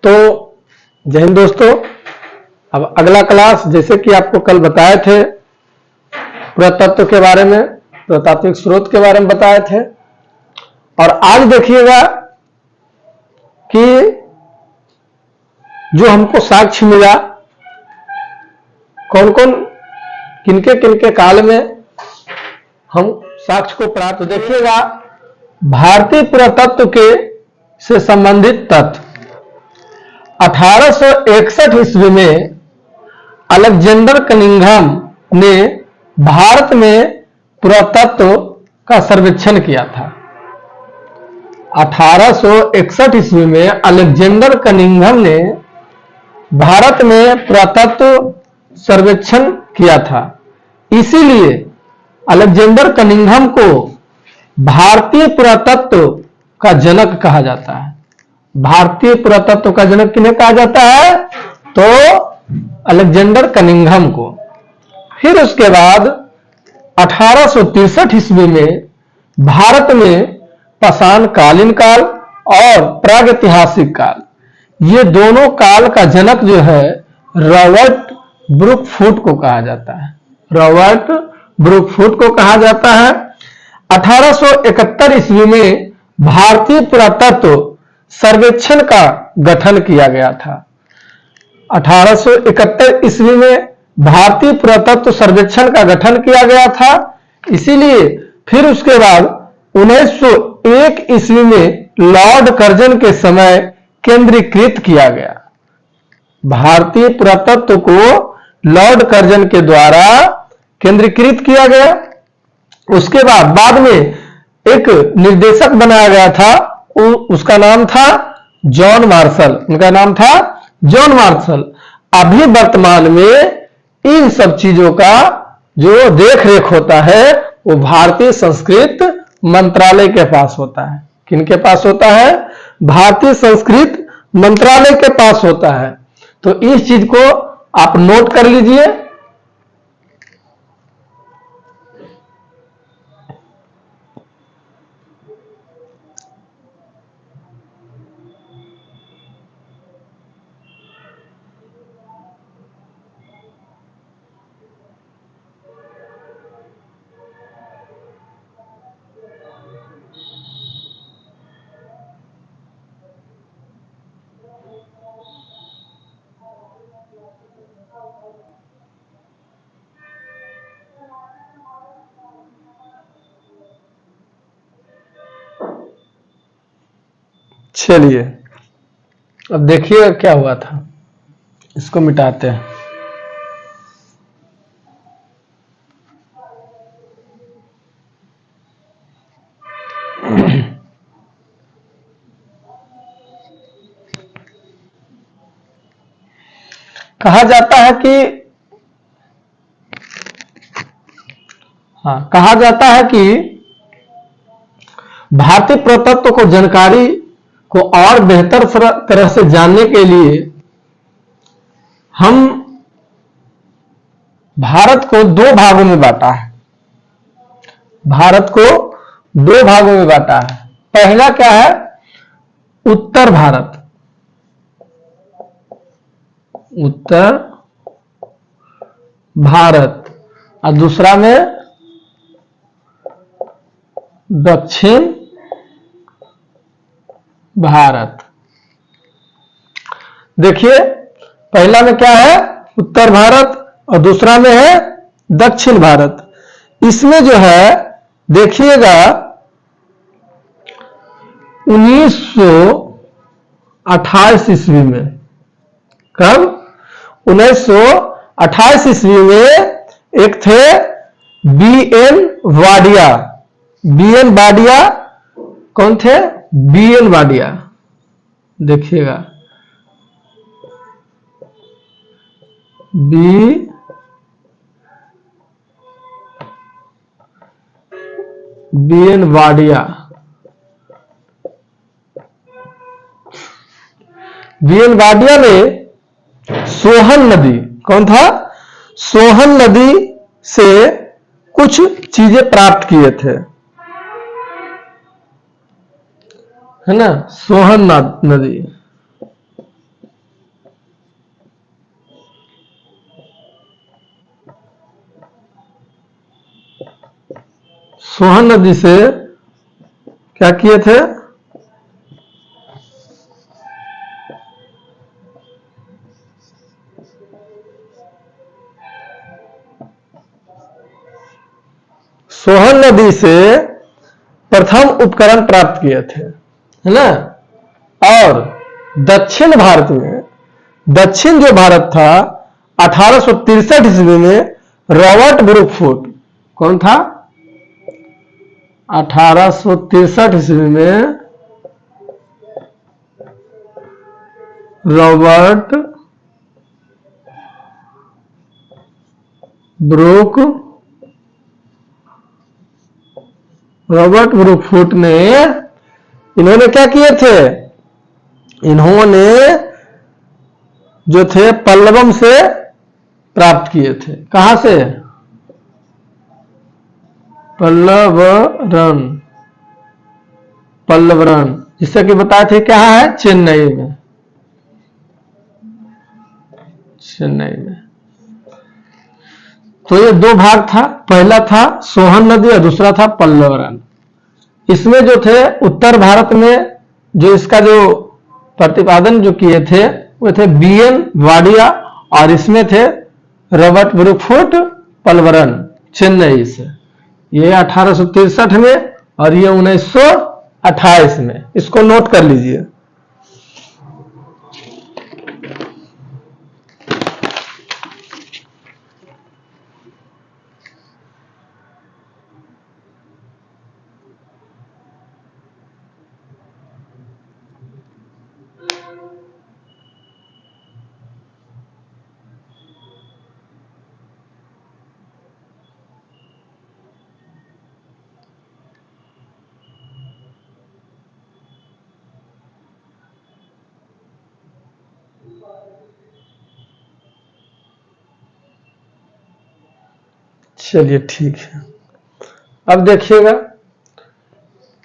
तो जय हिंद दोस्तों। अब अगला क्लास, जैसे कि आपको कल बताए थे, पुरातत्व के बारे में, पुरातात्विक स्रोत के बारे में बताए थे। और आज देखिएगा कि जो हमको साक्ष्य मिला, कौन कौन किनके किनके काल में हम साक्ष्य को प्राप्त। देखिएगा भारतीय पुरातत्व के से संबंधित तथ्य। 1861 ईस्वी में अलेक्जेंडर कनिंघम ने भारत में पुरातत्व का सर्वेक्षण किया था। 1861 ईस्वी में अलेक्जेंडर कनिंघम ने भारत में पुरातत्व सर्वेक्षण किया था। इसीलिए अलेक्जेंडर कनिंघम को भारतीय पुरातत्व का जनक कहा जाता है। भारतीय पुरातत्व का जनक किन्हें कहा जाता है? तो अलेक्जेंडर कनिंघम को। फिर उसके बाद 1863 ईस्वी में भारत में पाषाण कालीन काल और प्रागैतिहासिक काल, ये दोनों काल का जनक जो है रॉबर्ट ब्रुकफूट को कहा जाता है। रॉबर्ट ब्रुकफूट को कहा जाता है। 1871 ईस्वी में भारतीय पुरातत्व सर्वेक्षण का गठन किया गया था। 1871 ईस्वी में भारतीय पुरातत्व सर्वेक्षण का गठन किया गया था। इसीलिए फिर उसके बाद 1901 ईस्वी में लॉर्ड कर्जन के समय केंद्रीकृत किया गया। भारतीय पुरातत्व को लॉर्ड कर्जन के द्वारा केंद्रीकृत किया गया। उसके बाद में एक निर्देशक बनाया गया था, उसका नाम था जॉन मार्शल। उनका नाम था जॉन मार्शल। अभी वर्तमान में इन सब चीजों का जो देख रेख होता है वो भारतीय संस्कृत मंत्रालय के पास होता है। किनके पास होता है? भारतीय संस्कृत मंत्रालय के पास होता है। तो इस चीज को आप नोट कर लीजिए। चलिए अब देखिए क्या हुआ था, इसको मिटाते हैं। कहा जाता है कि भारतीय पुरातत्व को जानकारी को और बेहतर तरह से जानने के लिए हम भारत को दो भागों में बांटा है। भारत को दो भागों में बांटा है। पहला क्या है? उत्तर भारत। उत्तर भारत और दूसरा में दक्षिण भारत। देखिए पहला में क्या है? उत्तर भारत और दूसरा में है दक्षिण भारत। इसमें जो है देखिएगा 1928 ईस्वी में, कब? 1928 ईस्वी में एक थे बी.एन. वाडिया। बी.एन. वाडिया कौन थे? बी.एन. वाडिया। देखिएगा बी.एन. वाडिया। बी.एन. वाडिया ने सोहन नदी, कौन था? सोहन नदी से कुछ चीजें प्राप्त किए थे, है ना? सोहन नदी। सोहन नदी से क्या किए थे? सोहन नदी से प्रथम उपकरण प्राप्त किए थे, है ना। और दक्षिण भारत में, दक्षिण जो भारत था, 1863 ईस्वी में रॉबर्ट ब्रुकफुट, कौन था? 1863 ईस्वी में रॉबर्ट ब्रुकफुट ने, इन्होंने क्या किए थे? इन्होंने जो थे पल्लवम से प्राप्त किए थे। कहां से? पल्लवरन, जिससे कि बताए थे कहां है? चेन्नई में, चेन्नई में। तो ये दो भाग था, पहला था सोहन नदी और दूसरा था पल्लवरन। इसमें जो थे उत्तर भारत में जो इसका जो प्रतिपादन जो किए थे वो थे BN वाडिया, और इसमें थे रॉबर्ट ब्रुकफुट, पल्लवरन, चेन्नई से। ये 1863 में और ये 1928 में। इसको नोट कर लीजिए। चलिए ठीक है। अब देखिएगा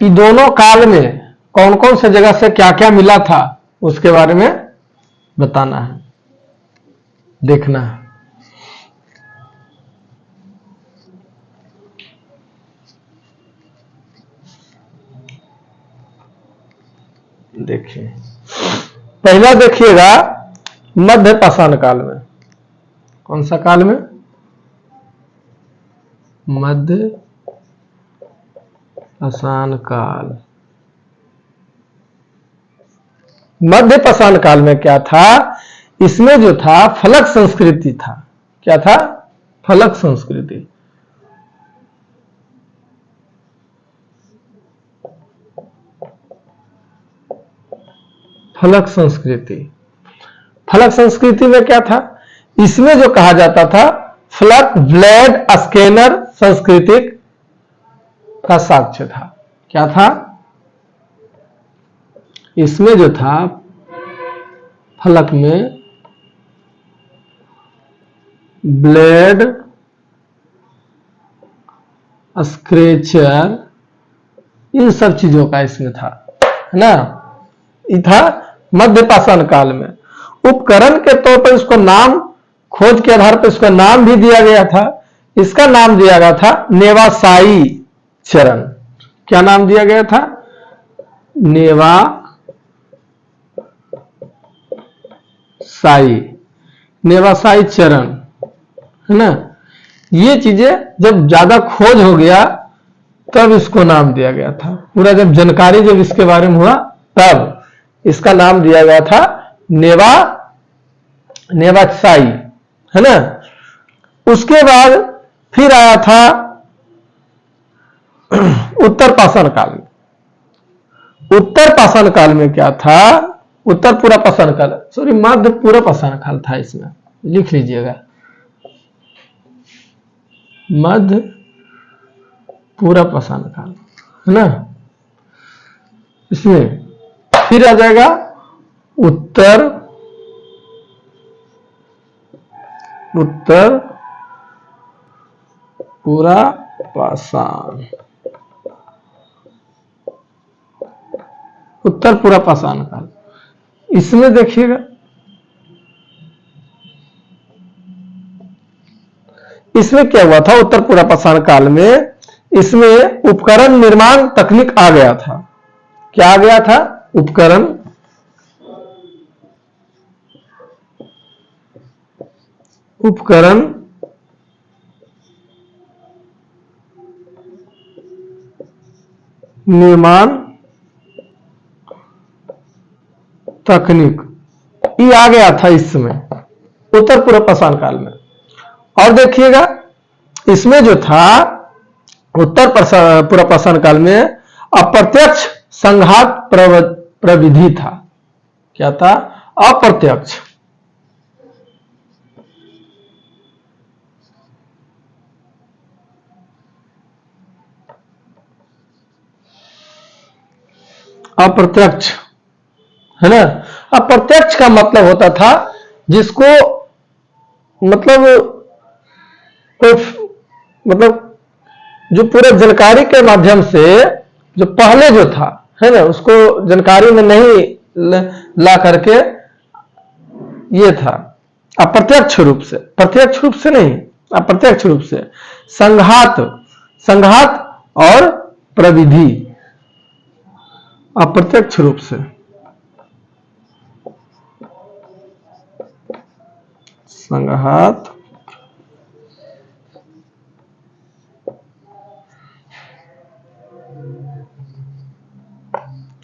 कि दोनों काल में कौन कौन से जगह से क्या क्या मिला था, उसके बारे में बताना है, देखना है। देखिए, पहला देखिएगा मध्य पाषाण काल में। कौन सा काल में? मध्य पाषाण काल। मध्य पाषाण काल में क्या था? इसमें जो था फलक संस्कृति था। क्या था? फलक संस्कृति। फलक संस्कृति। फलक संस्कृति में क्या था? इसमें जो कहा जाता था फलक ब्लेड स्कैनर संस्कृति का साक्ष्य था। क्या था? इसमें जो था फलक में ब्लेड स्क्रेचर, इन सब चीजों का इसमें था, है ना। ये था मध्य पाषाण काल में। उपकरण के तौर पर इसको नाम, खोज के आधार पर इसका नाम भी दिया गया था। इसका नाम दिया गया था नेवासाई चरण। क्या नाम दिया गया था? नेवासाई चरण, है ना। ये चीजें जब ज्यादा खोज हो गया तब इसको नाम दिया गया था। पूरा जब जानकारी जब इसके बारे में हुआ तब इसका नाम दिया गया था नेवासाई, है ना। उसके बाद फिर आया था उत्तर पाषाण काल में। उत्तर पाषाण काल में क्या था? उत्तर पूरा पाषाण काल, सॉरी मध्य पूरा पाषाण काल था। इसमें लिख लीजिएगा मध्य पूरा पाषाण काल, है ना। इसमें फिर आ जाएगा उत्तर पूरा पाषाण, उत्तर पूरा पाषाण काल। इसमें देखिएगा इसमें क्या हुआ था उत्तर पूरा पाषाण काल में इसमें उपकरण निर्माण तकनीक आ गया था। क्या आ गया था? उपकरण निर्माण तकनीक ये आ गया था इस समय उत्तर पूर्व पाषाण काल में। और देखिएगा इसमें जो था उत्तर पूर्व पाषाण काल में अप्रत्यक्ष संघात प्रविधि था। क्या था? अप्रत्यक्ष अप्रत्यक्ष है ना। अप्रत्यक्ष का मतलब होता था जिसको मतलब जो पूरे जानकारी के माध्यम से जो पहले जो था है ना उसको जानकारी में नहीं ला करके ये था अप्रत्यक्ष रूप से, प्रत्यक्ष रूप से नहीं, अप्रत्यक्ष रूप से संघात और प्रविधि अप्रत्यक्ष रूप से संघात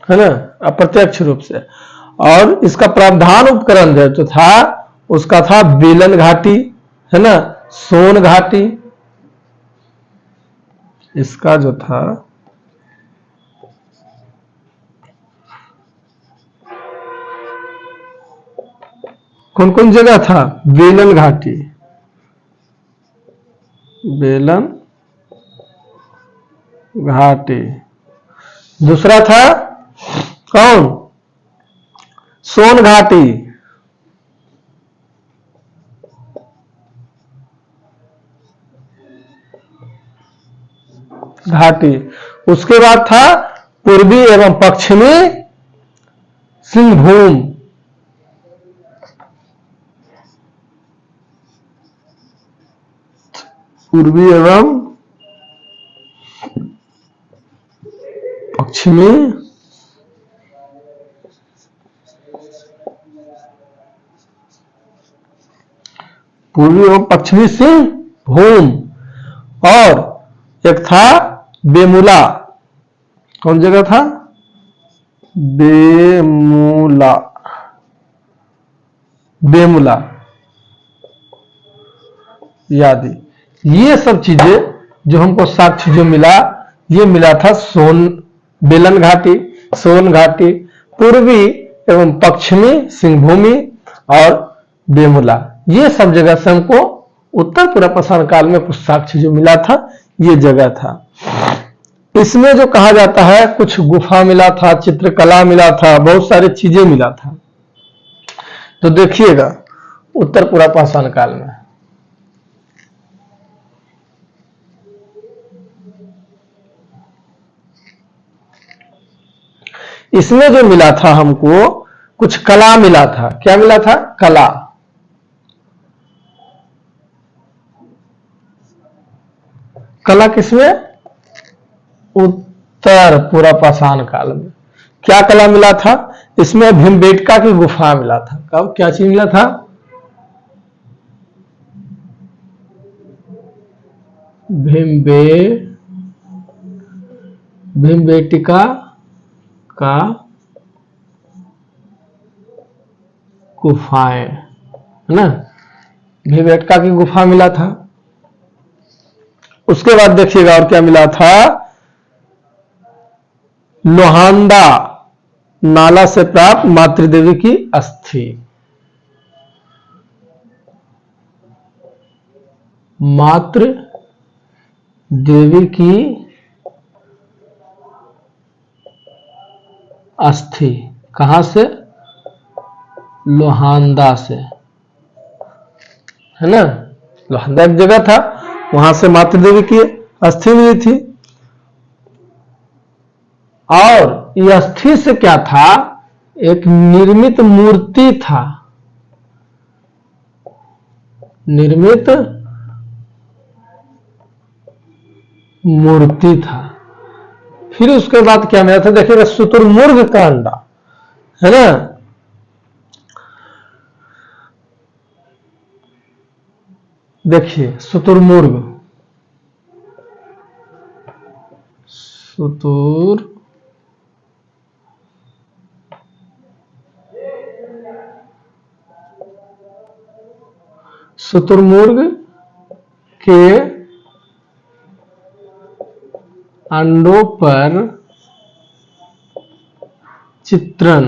है ना, अप्रत्यक्ष रूप से। और इसका प्रावधान उपकरण जो था उसका था बेलन घाटी है ना, सोन घाटी। इसका जो था कौन कौन जगह था? बेलन घाटी, बेलन घाटी। दूसरा था कौन? सोन घाटी, उसके बाद था पूर्वी एवं पश्चिमी सिंहभूम, पूर्वी एवं पश्चिमी सिंहभूम। और एक था बेमुला, कौन जगह था? बेमुला याद। ये सब चीजें जो हमको साक्ष्य जो मिला, ये मिला था बेलन घाटी, सोन घाटी, पूर्वी एवं पश्चिमी सिंहभूमि और बेमुला। ये सब जगह से हमको उत्तर पूर्व पाषाण काल में कुछ साक्ष्य जो मिला था ये जगह था। इसमें जो कहा जाता है कुछ गुफा मिला था, चित्रकला मिला था, बहुत सारी चीजें मिला था। तो देखिएगा उत्तर पूर्व पाषाण काल में इसमें जो मिला था हमको कुछ कला मिला था। क्या मिला था? कला। कला किसमें? उत्तर पूर्व पाषाण काल में। क्या कला मिला था? इसमें भीमबेटका की गुफा मिला था। कब? क्या चीज मिला था? भीमबेटका का गुफाएं है ना, भीमबेटका की गुफा मिला था। उसके बाद देखिएगा और क्या मिला था? लोहांडा नाला से प्राप्त मातृदेवी की अस्थि, मातृ देवी की अस्थि। कहां से? लोहांडा से है ना, लोहांडा एक जगह था, वहां से मातृदेवी की अस्थि मिली थी। और यह अस्थि से क्या था? एक निर्मित मूर्ति था, निर्मित मूर्ति था। फिर उसके बाद क्या मिला था, देखिएगा शुतुरमुर्ग का अंडा, है ना। देखिए शुतुरमुर्ग, शुतुरमुर्ग के अंडों पर चित्रण।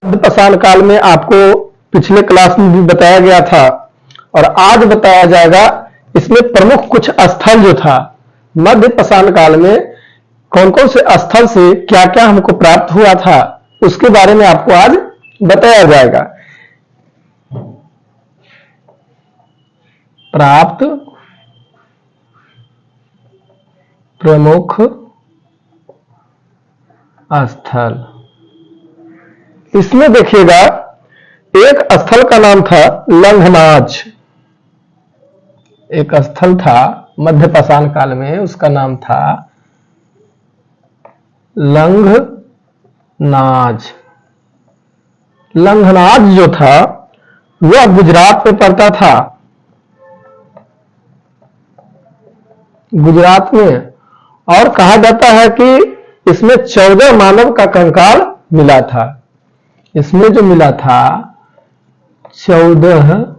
मध्यपाषाण काल में आपको पिछले क्लास में भी बताया गया था और आज बताया जाएगा। इसमें प्रमुख कुछ स्थल जो था मध्यपाषाण काल में, कौन कौन से स्थल से क्या क्या हमको प्राप्त हुआ था, उसके बारे में आपको आज बताया जाएगा। प्राप्त प्रमुख स्थल, इसमें देखिएगा एक स्थल का नाम था लंघनाज। एक स्थल था मध्यपाषाण काल में, उसका नाम था लंघनाज। लंघनाज जो था वह गुजरात में पड़ता था, गुजरात में। और कहा जाता है कि इसमें 14 मानव का कंकाल मिला था। इसमें जो मिला था 14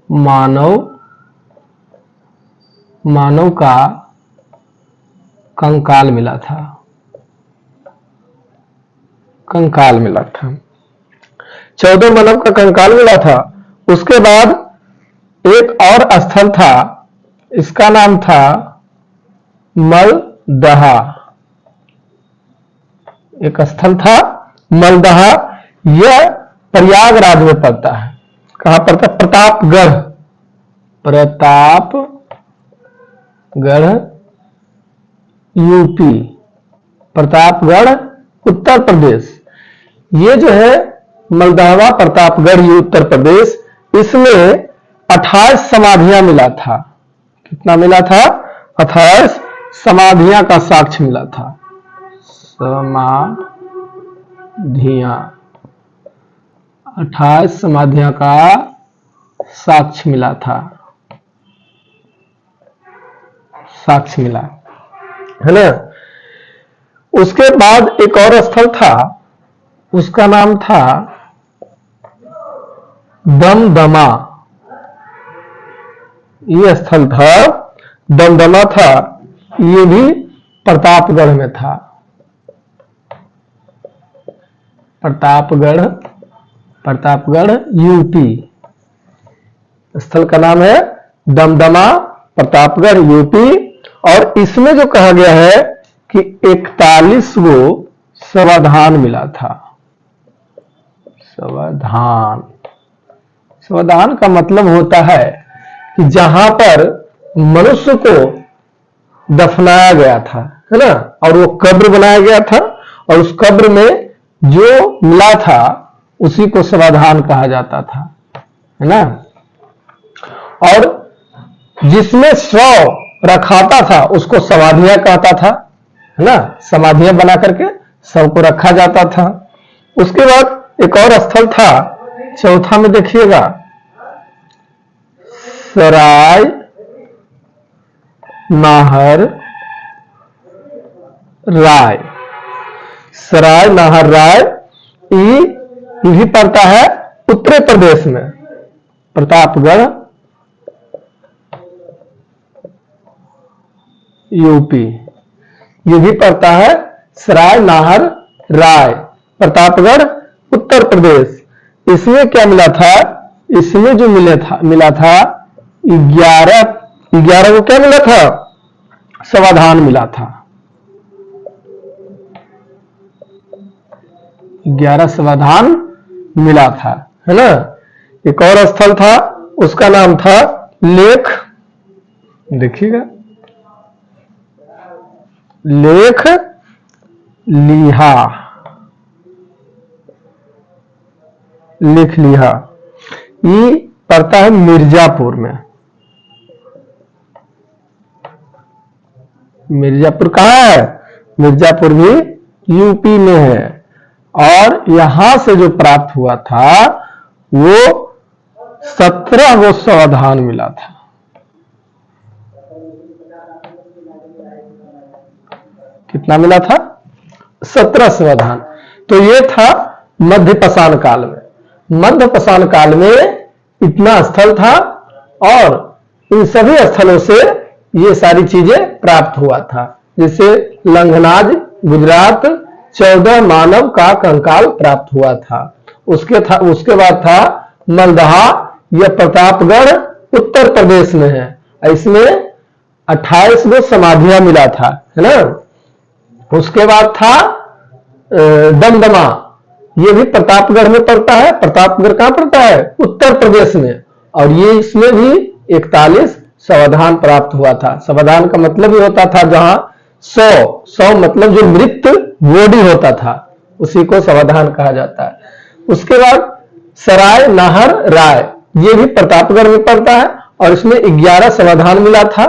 मानव का कंकाल मिला था, कंकाल मिला था, 14 मानव का कंकाल मिला था। उसके बाद एक और स्थल था, इसका नाम था मलदहा। एक स्थल था मलदहा, यह प्रयागराज में पड़ता है। कहां पड़ता है? प्रतापगढ़, प्रतापगढ़ यूपी, प्रतापगढ़ उत्तर प्रदेश। ये जो है मलदहवा प्रतापगढ़ ये उत्तर प्रदेश, इसमें 28 समाधियां मिला था। कितना मिला था? 28 समाधियां का साक्ष्य मिला था। समाधियां, 28 समाधियां का साक्ष्य मिला था, साक्ष्य मिला, है ना। उसके बाद एक और स्थल था, उसका नाम था दमदमा। ये स्थल था दमदमा था, ये भी प्रतापगढ़ में था। प्रतापगढ़, प्रतापगढ़ यूपी। स्थल का नाम है दमदमा, प्रतापगढ़ यूपी। और इसमें जो कहा गया है कि 41 गो समाधान मिला था। समाधान, समाधान का मतलब होता है कि जहां पर मनुष्य को दफनाया गया था, है ना, और वो कब्र बनाया गया था, और उस कब्र में जो मिला था उसी को समाधान कहा जाता था, है ना। और जिसमें शव रखाता था उसको समाधियां कहता था, है ना। समाधियां बना करके शव को रखा जाता था। उसके बाद एक और स्थल था, चौथा में देखिएगा सराय नाहर राय। सराय नाहर राय ये भी पड़ता है उत्तर प्रदेश में। प्रतापगढ़ यूपी, ये भी पड़ता है सराय नाहर राय, प्रतापगढ़ उत्तर प्रदेश। इसमें क्या मिला था? इसमें जो मिला था 11 को क्या मिला था? समाधान मिला था। 11 समाधान मिला था, है ना। एक और स्थल था, उसका नाम था लेख, देखिएगा लेख लिहा, लेख लिहा। ये पड़ता है मिर्जापुर में। मिर्जापुर कहाँ है? मिर्जापुर भी यूपी में है। और यहां से जो प्राप्त हुआ था वो 17 गो समाधान मिला था। कितना मिला था? 17 समाधान। तो ये था मध्य पाषाण काल में। मध्य पाषाण काल में इतना स्थल था और इन सभी स्थलों से ये सारी चीजें प्राप्त हुआ था। जैसे लंघनाज गुजरात 14 मानव का कंकाल प्राप्त हुआ था। उसके बाद था मलदहा, यह प्रतापगढ़ उत्तर प्रदेश में है। इसमें 28 गो समाधियां मिला था, है ना। उसके बाद था दमदमा, ये भी प्रतापगढ़ में पड़ता है। प्रतापगढ़ कहां पड़ता है? उत्तर प्रदेश में। और ये इसमें भी 41 समाधान प्राप्त हुआ था। समाधान का मतलब ये होता था जहां 100 मतलब जो मृत बॉडी होता था उसी को समाधान कहा जाता है। उसके बाद सराय नाहर राय, ये भी प्रतापगढ़ में पड़ता है और इसमें 11 समाधान मिला था।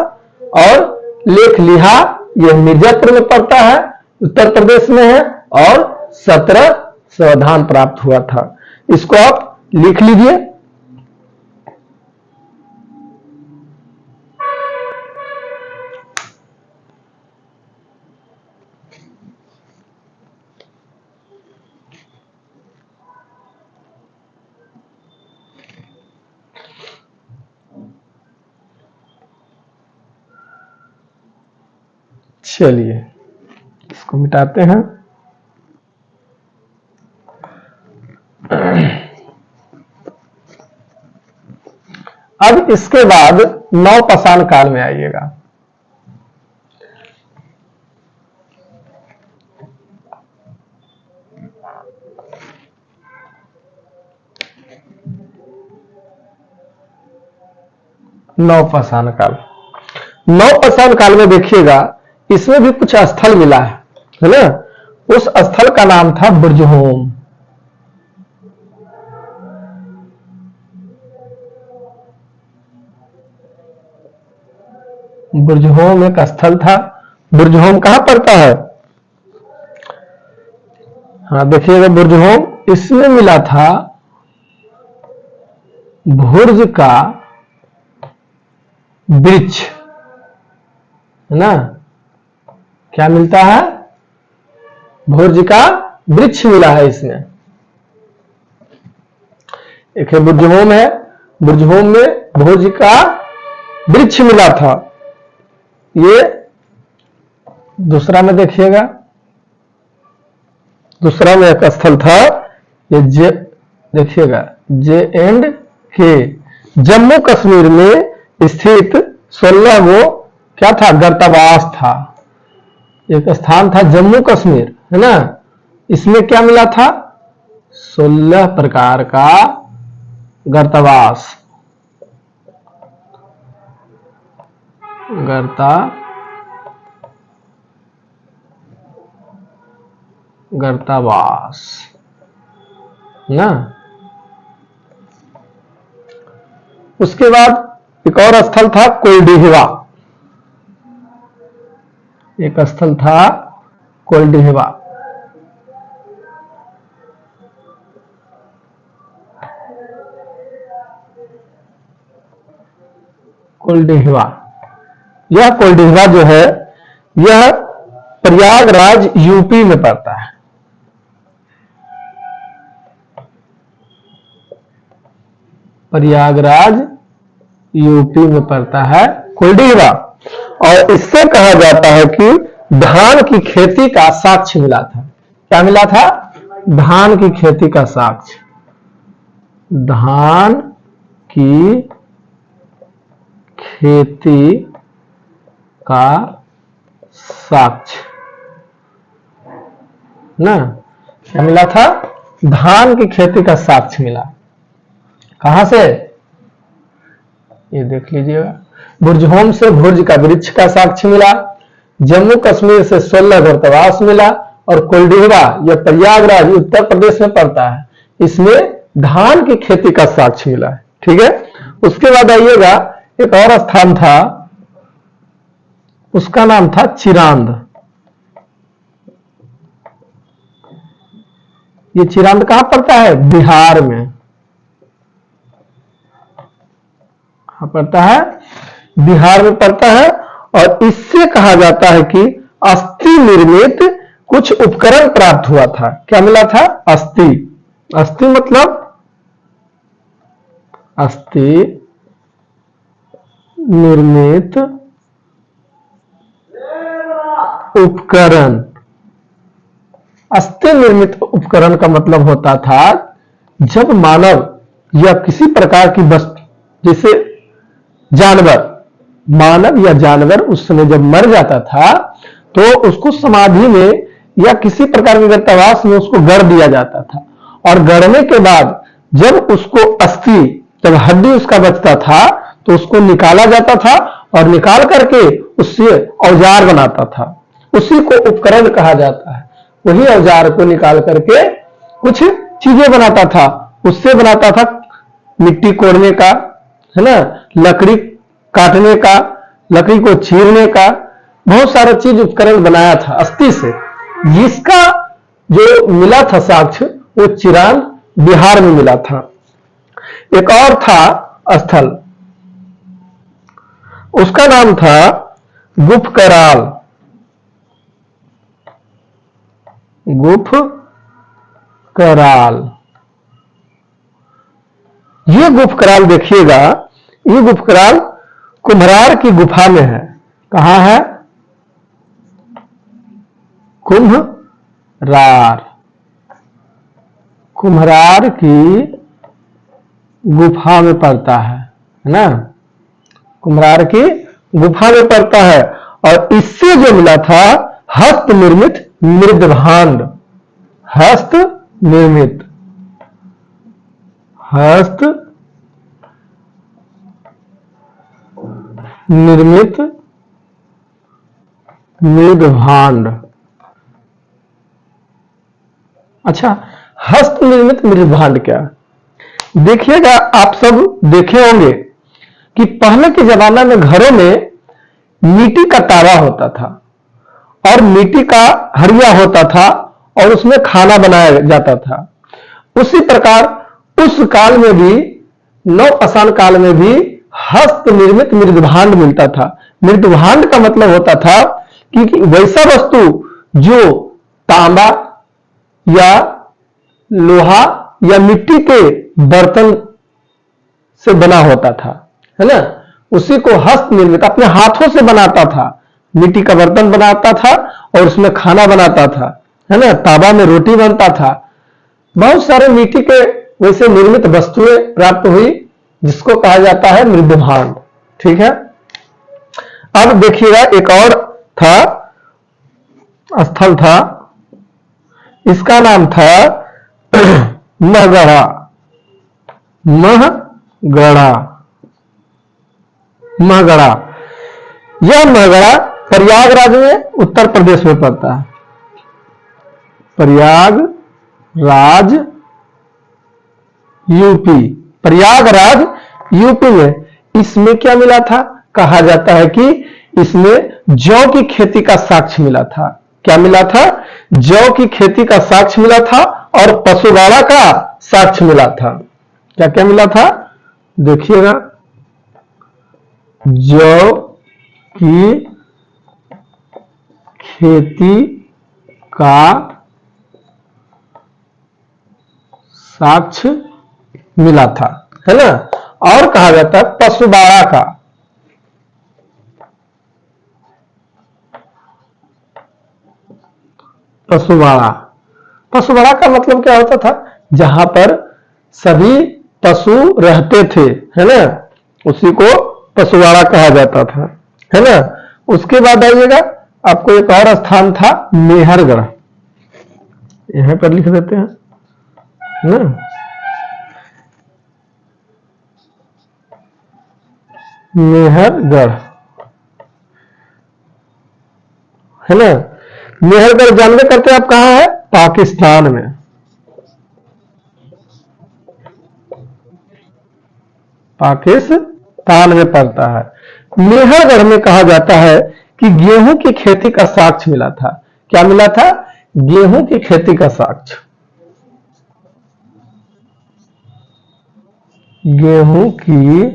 और लेख लिहा, यह मिर्जापुर में पड़ता है, उत्तर प्रदेश में है और 17 समाधान प्राप्त हुआ था। इसको आप लिख लीजिए। चलिए इसको मिटाते हैं। अब इसके बाद नवपाषाण काल में आइएगा। नवपाषाण काल, नवपाषाण काल में देखिएगा इसमें भी कुछ स्थल मिला है ना। उस स्थल का नाम था बुर्जहोम। बुर्जहोम एक स्थल था। बुर्जहोम कहां पड़ता है? हाँ देखिएगा, बुर्जहोम इसमें मिला था भुर्ज का वृक्ष, है ना। क्या मिलता है? भुर्ज का वृक्ष मिला है इसमें। एक है बुर्जहोम है, बुर्जहोम में भुर्ज का वृक्ष मिला था। ये दूसरा में देखिएगा, दूसरा में एक स्थल था ये देखिएगा J&K, जम्मू कश्मीर में स्थित 16 गो क्या था? गर्तावास था। एक स्थान था जम्मू कश्मीर, है ना। इसमें क्या मिला था? 16 प्रकार का गर्तावास, गर्तावास ना। उसके बाद एक और स्थल था कोलडिहवा, एक स्थल था कोलडिहवा। कोलडिहवा, यह कोलडिहवा जो है यह प्रयागराज यूपी में पड़ता है। प्रयागराज यूपी में पड़ता है कोलडिहवा। और इससे कहा जाता है कि धान की खेती का साक्ष्य मिला था। क्या मिला था? धान की खेती का साक्ष्य, धान की खेती का साक्ष्य ना। क्या मिला था? धान की खेती का साक्ष्य मिला। कहां से? ये देख लीजिएगा, बुर्जहोम से भुर्ज का वृक्ष का साक्ष्य मिला, जम्मू कश्मीर से 16 गर्तावास मिला और कोलडिहवा यह प्रयागराज उत्तर प्रदेश में पड़ता है, इसमें धान की खेती का साक्ष्य मिला है। ठीक है। उसके बाद आइएगा, एक और स्थान था उसका नाम था चिरांद। ये चिरांद कहां पड़ता है? बिहार में। कहां पड़ता है? बिहार में पड़ता है। और इससे कहा जाता है कि अस्थि निर्मित कुछ उपकरण प्राप्त हुआ था। क्या मिला था? अस्थि। अस्थि मतलब अस्थि निर्मित उपकरण। अस्थि निर्मित उपकरण का मतलब होता था जब मानव या किसी प्रकार की वस्तु, जैसे जानवर, मानव या जानवर उस समय जब मर जाता था तो उसको समाधि में या किसी प्रकार के गर्तावास में उसको गड़ दिया जाता था। और गड़ने के बाद जब उसको अस्थि, जब हड्डी उसका बचता था तो उसको निकाला जाता था और निकाल करके उससे औजार बनाता था। उसी को उपकरण कहा जाता है। वही औजार को निकाल करके कुछ चीजें बनाता था। उससे बनाता था मिट्टी कोड़ने का, है ना, लकड़ी काटने का, लकड़ी को चीरने का, बहुत सारा चीज उपकरण बनाया था अस्थि से। जिसका जो मिला था साक्ष्य वो चिरांद बिहार में मिला था। एक और था स्थल, उसका नाम था गुफ कराल। गुफ कराल। ये गुफ कराल देखिएगा, ये गुफ कराल कुम्हरार की गुफा में है। कहां है? कुम्हरार। कुम्हरार की गुफा में पड़ता है ना? कुम्हरार की गुफा में पड़ता है। और इससे जो मिला था हस्त निर्मित मृदभांड। हस्त निर्मित, हस्त निर्मित मृदभांड। अच्छा, हस्त निर्मित मृदभांड क्या? देखिएगा, आप सब देखे होंगे कि पहले के जमाना में घरों में मिट्टी का तावा होता था और मिट्टी का हरिया होता था और उसमें खाना बनाया जाता था। उसी प्रकार उस काल में भी, नवपाषाण काल में भी हस्त निर्मित मृदभांड मिलता था। मृदभांड का मतलब होता था कि वैसा वस्तु जो तांबा या लोहा या मिट्टी के बर्तन से बना होता था, है ना, उसी को हस्त निर्मित, अपने हाथों से बनाता था। मिट्टी का बर्तन बनाता था और उसमें खाना बनाता था, है ना, तांबा में रोटी बनता था। बहुत सारे मिट्टी के वैसे निर्मित वस्तुएं प्राप्त हुई जिसको कहा जाता है मृदभांड। ठीक है। अब देखिएगा, एक और था, स्थल था, इसका नाम था महगढ़ा। महगढ़ा। महगढ़ा। यह महगढ़ा प्रयागराज में उत्तर प्रदेश में पड़ता है। प्रयागराज यूपी। प्रयागराज यूपी में। इसमें क्या मिला था? कहा जाता है कि इसमें जौ की खेती का साक्ष्य मिला था। क्या मिला था? जौ की खेती का साक्ष्य मिला था और पशुवाड़ा का साक्ष्य मिला था। क्या क्या मिला था? देखिएगा, जौ की खेती का साक्ष्य मिला था, है ना। और कहा जाता है पशुवाड़ा का। पशुवाड़ा। पशुवाड़ा का मतलब क्या होता था? जहां पर सभी पशु रहते थे, है ना, उसी को पशुवाड़ा कहा जाता था, है ना। उसके बाद आइएगा, आपको एक और स्थान था मेहरगढ़। यहां पर लिख देते हैं ना, मेहरगढ़, है ना। मेहरगढ़ जानते करते आप कहां है? पाकिस्तान में। पाकिस्तान में पड़ता है। मेहरगढ़ में कहा जाता है कि गेहूं की खेती का साक्ष्य मिला था। क्या मिला था? गेहूं की खेती का साक्ष्य। गेहूं की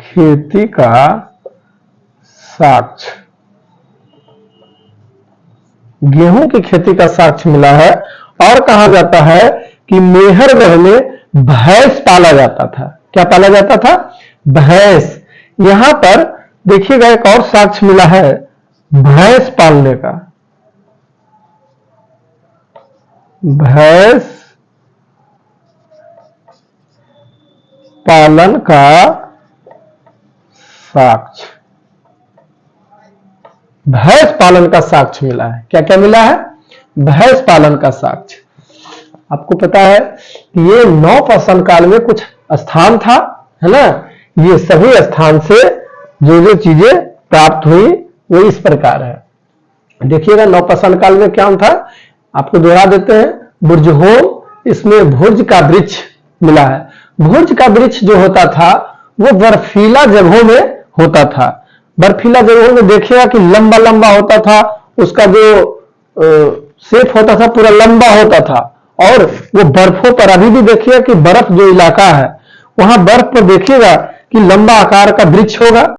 खेती का साक्ष्य, गेहूं की खेती का साक्ष्य मिला है। और कहा जाता है कि मेहरगढ़ में भैंस पाला जाता था। क्या पाला जाता था? भैंस। यहां पर देखिएगा एक और साक्ष्य मिला है भैंस पालने का। भैंस पालन का साक्ष्य, भैंस पालन का साक्ष्य मिला है। क्या क्या मिला है? भैंस पालन का साक्ष्य। आपको पता है कि ये नवपाषाण काल में कुछ स्थान था, है ना? ये सभी स्थान से जो जो चीजें प्राप्त हुई वो इस प्रकार है। देखिएगा नवपाषाण काल में क्या था, आपको दोहरा देते हैं। बुर्जहोम, इसमें भुर्ज का वृक्ष मिला है। भुर्ज का वृक्ष जो होता था वो बर्फीला जगहों में होता था। बर्फीला जगहों में देखिएगा कि लंबा लंबा होता था, उसका जो शेप होता था पूरा लंबा होता था। और वो बर्फों पर अभी भी देखिएगा कि बर्फ जो इलाका है वहां बर्फ पर देखिएगा कि लंबा आकार का वृक्ष होगा।